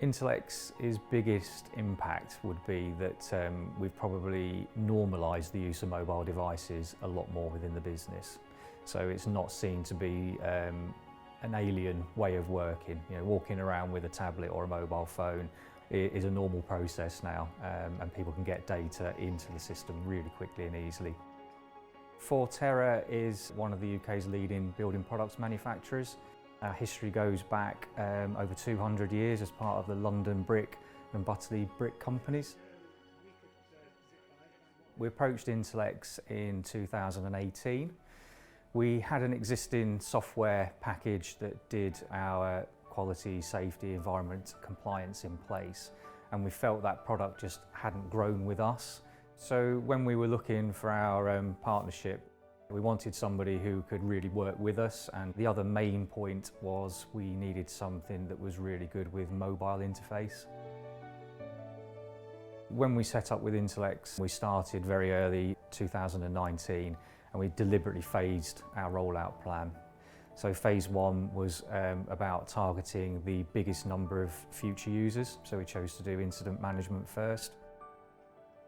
Intelex's biggest impact would be that we've probably normalised the use of mobile devices a lot more within the business. So it's not seen to be an alien way of working. You know, walking around with a tablet or a mobile phone is a normal process now, and people can get data into the system really quickly and easily. Forterra is one of the UK's leading building products manufacturers. Our history goes back over 200 years as part of the London Brick and Butterley Brick companies. We approached Intelex in 2018. We had an existing software package that did our quality, safety, environment compliance in place, and we felt that product just hadn't grown with us. So when we were looking for our partnership, we wanted somebody who could really work with us, and the other main point was we needed something that was really good with mobile interface. When we set up with Intelex, we started very early 2019, and we deliberately phased our rollout plan. So phase one was about targeting the biggest number of future users, so we chose to do incident management first.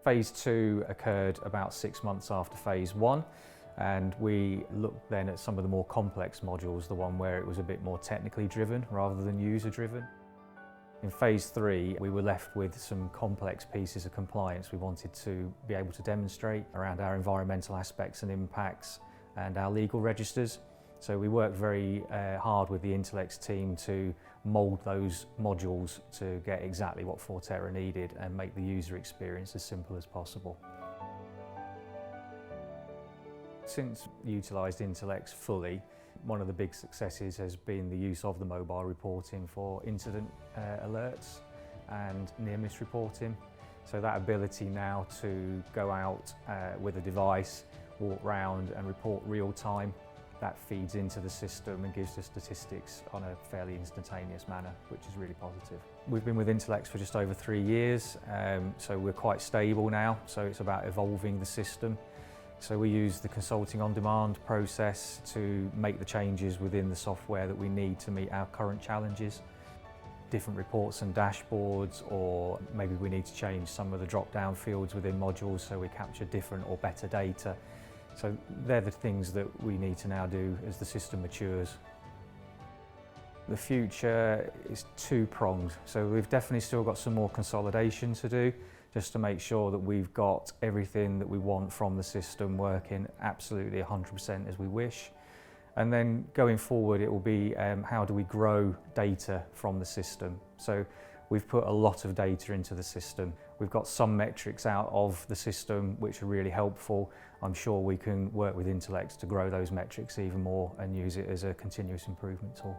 Phase two occurred about 6 months after phase one, and we looked then at some of the more complex modules, the one where it was a bit more technically driven rather than user driven. In phase three, we were left with some complex pieces of compliance we wanted to be able to demonstrate around our environmental aspects and impacts and our legal registers. So we worked very hard with the Intelex team to mould those modules to get exactly what Forterra needed and make the user experience as simple as possible. Since utilised Intelex fully, one of the big successes has been the use of the mobile reporting for incident alerts and near-miss reporting. So that ability now to go out with a device, walk round and report real time, that feeds into the system and gives us statistics on a fairly instantaneous manner, which is really positive. We've been with Intelex for just over 3 years, so we're quite stable now, so it's about evolving the system. So we use the consulting on demand process to make the changes within the software that we need to meet our current challenges. Different reports and dashboards, or maybe we need to change some of the drop-down fields within modules so we capture different or better data. So they're the things that we need to now do as the system matures. The future is two-pronged, so we've definitely still got some more consolidation to do, just to make sure that we've got everything that we want from the system working absolutely 100% as we wish. And then going forward, it will be how do we grow data from the system. So we've put a lot of data into the system. We've got some metrics out of the system which are really helpful. I'm sure we can work with Intelex to grow those metrics even more and use it as a continuous improvement tool.